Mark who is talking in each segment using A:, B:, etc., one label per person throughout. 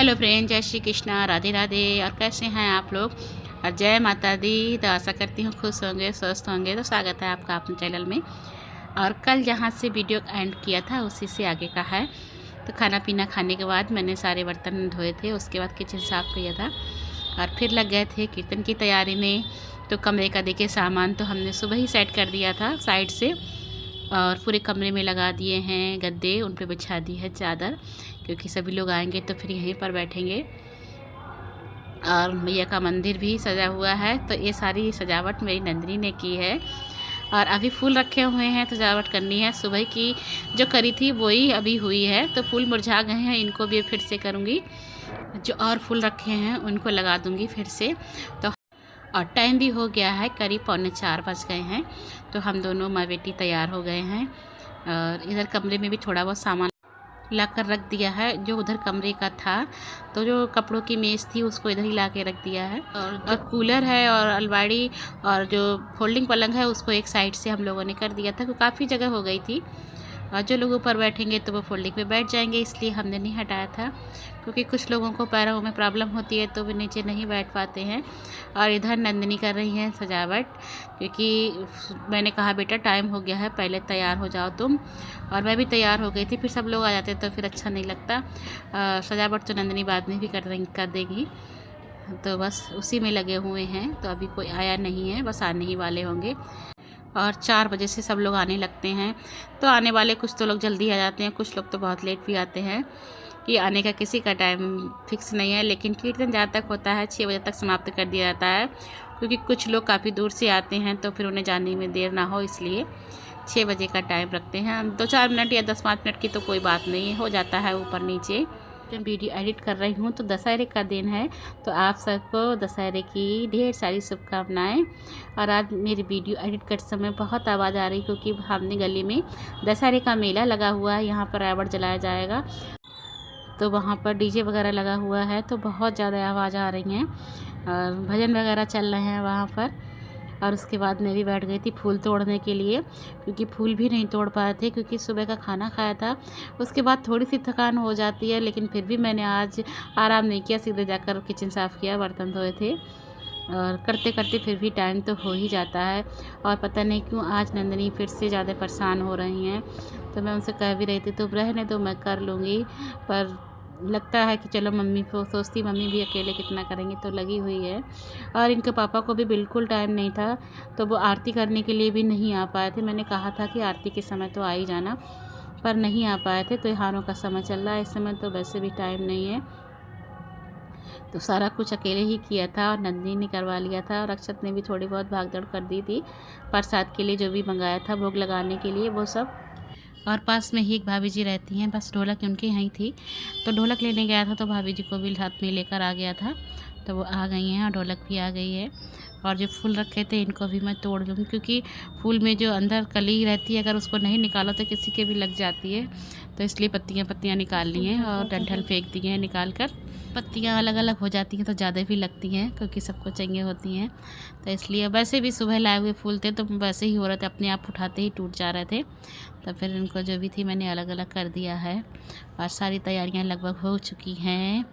A: Hello friend, जय श्री कृष्णा, राधे राधे। और कैसे हैं आप लोग? और जय माता दी। तो आशा करती हूँ खुश होंगे, स्वस्थ होंगे। तो स्वागत है आपका अपने चैनल में। और कल जहाँ से वीडियो एंड किया था उसी से आगे का है। तो खाना पीना खाने के बाद मैंने सारे बर्तन धोए थे, उसके बाद किचन साफ़ किया था और फिर लग गए थे कीर्तन की तैयारी में। तो कमरे का देखिए सामान तो हमने सुबह ही सेट कर दिया था साइड से, और पूरे कमरे में लगा दिए हैं गद्दे, उन पे बिछा दी है चादर, क्योंकि सभी लोग आएंगे तो फिर यहीं पर बैठेंगे। और मैया का मंदिर भी सजा हुआ है। तो ये सारी सजावट मेरी नंदिनी ने की है। और अभी फूल रखे हुए हैं, तो सजावट करनी है। सुबह की जो करी थी वही अभी हुई है। तो फूल मुरझा गए हैं, इनको भी फिर से करूँगी। जो और फूल रखे हैं उनको लगा दूँगी फिर से। तो और टाइम भी हो गया है, करीब 3:45 बज गए हैं। तो हम दोनों माँ बेटी तैयार हो गए हैं। और इधर कमरे में भी थोड़ा बहुत सामान ला कर रख दिया है, जो उधर कमरे का था। तो जो कपड़ों की मेज़ थी उसको इधर ही ला के रख दिया है। और जो कूलर है और अलमारी और जो फोल्डिंग पलंग है उसको एक साइड से हम लोगों ने कर दिया था, क्योंकि काफ़ी जगह हो गई थी। और जो लोग ऊपर बैठेंगे तो वो फोल्डिंग पे बैठ जाएंगे, इसलिए हमने नहीं हटाया था। क्योंकि कुछ लोगों को पैरों में प्रॉब्लम होती है तो वो नीचे नहीं बैठ पाते हैं। और इधर नंदिनी कर रही हैं सजावट, क्योंकि मैंने कहा बेटा टाइम हो गया है, पहले तैयार हो जाओ तुम। और मैं भी तैयार हो गई थी, फिर सब लोग आ जाते तो फिर अच्छा नहीं लगता। सजावट तो नंदिनी बाद में भी कर देगी। तो बस उसी में लगे हुए हैं। तो अभी कोई आया नहीं है, बस आने ही वाले होंगे। और 4 बजे से सब लोग आने लगते हैं। तो आने वाले कुछ तो लोग जल्दी आ जाते हैं, कुछ लोग तो बहुत लेट भी आते हैं। कि आने का किसी का टाइम फिक्स नहीं है, लेकिन कीर्तन जहाँ तक होता है 6 बजे तक समाप्त कर दिया जाता है। क्योंकि कुछ लोग काफ़ी दूर से आते हैं तो फिर उन्हें जाने में देर ना हो, इसलिए 6 बजे का टाइम रखते हैं। 2-4 मिनट या 10-5 मिनट की तो कोई बात नहीं है, हो जाता है ऊपर नीचे। मैं वीडियो एडिट कर रही हूँ तो दशहरे का दिन है, तो आप सबको दशहरे की ढेर सारी शुभकामनाएं। और आज मेरी वीडियो एडिट करते समय बहुत आवाज़ आ रही, क्योंकि हमने गली में दशहरे का मेला लगा हुआ है, यहाँ पर रावण जलाया जाएगा। तो वहाँ पर डीजे वगैरह लगा हुआ है, तो बहुत ज़्यादा आवाज़ आ रही हैं और भजन वगैरह चल रहे हैं वहाँ पर। और उसके बाद मैं भी बैठ गई थी फूल तोड़ने के लिए, क्योंकि फूल भी नहीं तोड़ पाए थे, क्योंकि सुबह का खाना खाया था। उसके बाद थोड़ी सी थकान हो जाती है, लेकिन फिर भी मैंने आज आराम नहीं किया, सीधे जाकर किचन साफ़ किया, बर्तन धोए थे। और करते करते फिर भी टाइम तो हो ही जाता है। और पता नहीं क्यों आज नंदिनी फिर से ज़्यादा परेशान हो रही हैं। तो मैं उनसे कह भी रही थी तो रहने दो, मैं कर लूँगी। पर लगता है कि चलो मम्मी को सोचती, मम्मी भी अकेले कितना करेंगे, तो लगी हुई है। और इनके पापा को भी बिल्कुल टाइम नहीं था, तो वो आरती करने के लिए भी नहीं आ पाए थे। मैंने कहा था कि आरती के समय तो आ ही जाना, पर नहीं आ पाए थे। त्योहारों का समय चल रहा है इस समय, तो वैसे भी टाइम नहीं है। तो सारा कुछ अकेले ही किया था और नंदिनी ने करवा लिया था। और अक्षत ने भी थोड़ी बहुत भागदौड़ कर दी थी प्रसाद के लिए, जो भी मंगाया था भोग लगाने के लिए वो सब। और पास में ही एक भाभी जी रहती हैं, बस ढोलक उनके यहीं थी। तो ढोलक लेने गया था, तो भाभी जी को भी साथ में लेकर आ गया था। तो वो आ गई हैं और ढोलक भी आ गई है। और जो फूल रखे थे इनको भी मैं तोड़ दूँगी, क्योंकि फूल में जो अंदर कली रहती है, अगर उसको नहीं निकालो तो किसी के भी लग जाती है। तो इसलिए पत्तियाँ निकाल ली हैं और डंठल फेंक दिए हैं निकाल कर। पत्तियाँ अलग अलग हो जाती हैं तो ज़्यादा भी लगती हैं, क्योंकि सबको चाहिए होती हैं। तो इसलिए वैसे भी सुबह लाए हुए फूल थे, तो वैसे ही हो रहे थे, अपने आप उठाते ही टूट जा रहे थे। तो फिर इनको जो भी थी मैंने अलग अलग कर दिया है। और सारी तैयारियां लगभग हो चुकी हैं।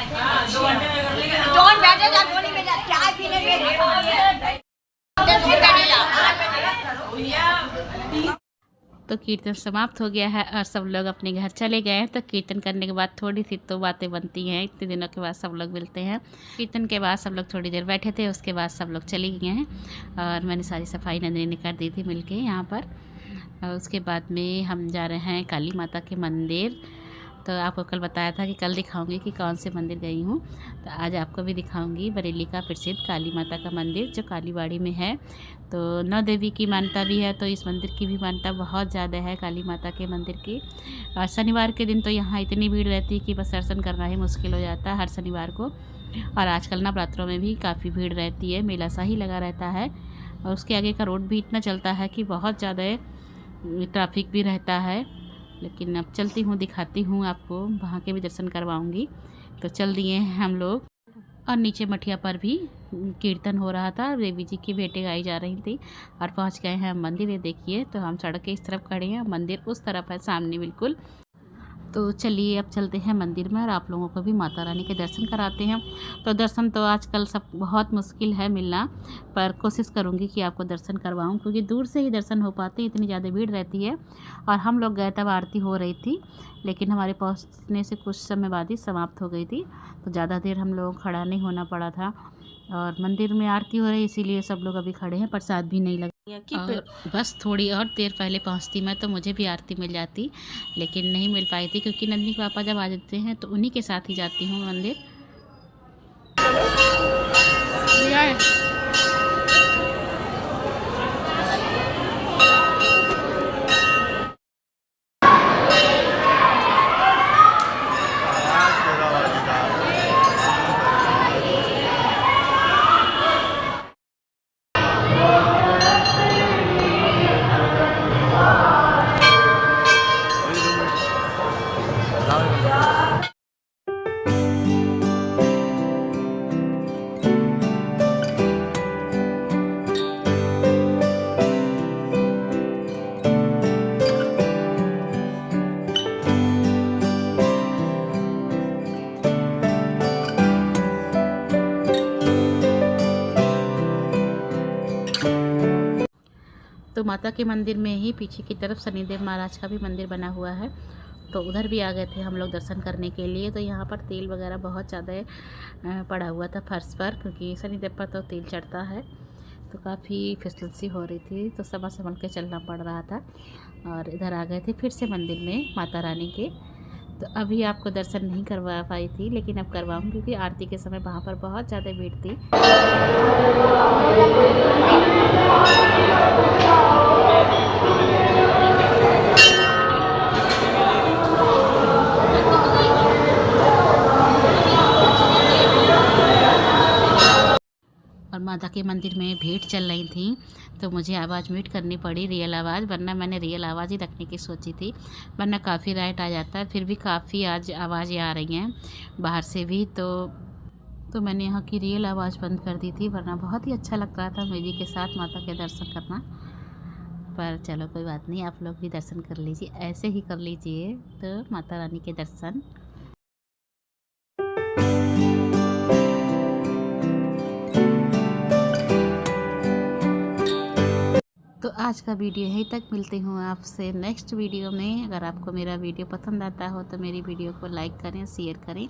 B: जॉन बैठेगा जोड़ी में चाय पीने
A: तो कीर्तन समाप्त हो गया है और सब लोग अपने घर चले गए हैं। तो कीर्तन करने के बाद थोड़ी सी तो बातें बनती हैं, इतने दिनों के बाद सब लोग मिलते हैं। कीर्तन के बाद सब लोग थोड़ी देर बैठे थे, उसके बाद सब लोग चले गए हैं और मैंने सारी सफाई नंदिनी ने कर दी थी मिलके यहाँ पर। और उसके बाद में हम जा रहे हैं काली माता के मंदिर। तो आपको कल बताया था कि कल दिखाऊंगी कि कौन से मंदिर गई हूँ, तो आज आपको भी दिखाऊंगी बरेली का प्रसिद्ध काली माता का मंदिर जो कालीबाड़ी में है। तो 9 देवी की मान्यता भी है, तो इस मंदिर की भी मान्यता बहुत ज़्यादा है काली माता के मंदिर की। और शनिवार के दिन तो यहाँ इतनी भीड़ रहती है कि बस दर्शन करना ही मुश्किल हो जाता है हर शनिवार को। और आजकल नवरात्रों में भी काफ़ी भीड़ रहती है, मेला सा ही लगा रहता है। और उसके आगे का रोड भी इतना चलता है कि बहुत ज़्यादा ट्रैफिक भी रहता है। लेकिन अब चलती हूँ, दिखाती हूँ आपको, वहाँ के भी दर्शन करवाऊँगी। तो चल दिए हैं हम लोग। और नीचे मठिया पर भी कीर्तन हो रहा था, देवी जी की भेंटें गाई जा रही थी। और पहुँच गए हैं मंदिर। ये देखिए, तो हम सड़क के इस तरफ खड़े हैं, मंदिर उस तरफ है सामने बिल्कुल। तो चलिए अब चलते हैं मंदिर में और आप लोगों को भी माता रानी के दर्शन कराते हैं। तो दर्शन तो आजकल सब बहुत मुश्किल है मिलना, पर कोशिश करूँगी कि आपको दर्शन करवाऊँ, क्योंकि दूर से ही दर्शन हो पाते हैं, इतनी ज़्यादा भीड़ रहती है। और हम लोग गए तब आरती हो रही थी, लेकिन हमारे पहुँचने से कुछ समय बाद ही समाप्त हो गई थी, तो ज़्यादा देर हम लोग खड़ा नहीं होना पड़ा था। और मंदिर में आरती हो रही, इसीलिए सब लोग अभी खड़े हैं, प्रसाद भी नहीं लगा। और बस थोड़ी और देर पहले पहुंचती मैं तो मुझे भी आरती मिल जाती, लेकिन नहीं मिल पाई थी, क्योंकि नंदनी के पापा जब आ जाते हैं तो उन्हीं के साथ ही जाती हूँ मंदिर। तो माता के मंदिर में ही पीछे की तरफ शनिदेव महाराज का भी मंदिर बना हुआ है, तो उधर भी आ गए थे हम लोग दर्शन करने के लिए। तो यहाँ पर तेल वगैरह बहुत ज़्यादा पड़ा हुआ था फर्श पर, क्योंकि शनिदेव पर तो तेल चढ़ता है। तो काफ़ी फिसलसी हो रही थी, तो संभल के चलना पड़ रहा था। और इधर आ गए थे फिर से मंदिर में माता रानी के। तो अभी आपको दर्शन नहीं करवा पाई थी, लेकिन अब करवाऊँ, क्योंकि आरती के समय वहाँ पर बहुत ज़्यादा भीड़ थी। और माता के मंदिर में भेंट चल रही थी, तो मुझे आवाज़ म्यूट करनी पड़ी, रियल आवाज़, वरना मैंने रियल आवाज़ ही रखने की सोची थी, वरना काफ़ी राइट आ जाता है। फिर भी काफ़ी आज आवाज़ें आ रही हैं बाहर से भी, तो मैंने यहाँ की रियल आवाज़ बंद कर दी थी, वरना बहुत ही अच्छा लग रहा था म्यूजिक के साथ माता के दर्शन करना। पर चलो कोई बात नहीं, आप लोग भी दर्शन कर लीजिए, ऐसे ही कर लीजिए तो माता रानी के दर्शन। तो आज का वीडियो यहीं तक, मिलती हूँ आपसे नेक्स्ट वीडियो में। अगर आपको मेरा वीडियो पसंद आता हो तो मेरी वीडियो को लाइक करें, शेयर करें,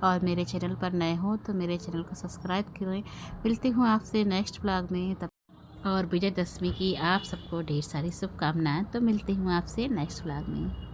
A: और मेरे चैनल पर नए हो तो मेरे चैनल को सब्सक्राइब करें। मिलती हूँ आपसे नेक्स्ट ब्लॉग में, तब और विजयदशमी की आप सबको ढेर सारी शुभकामनाएं। तो मिलती हूँ आपसे नेक्स्ट ब्लॉग में।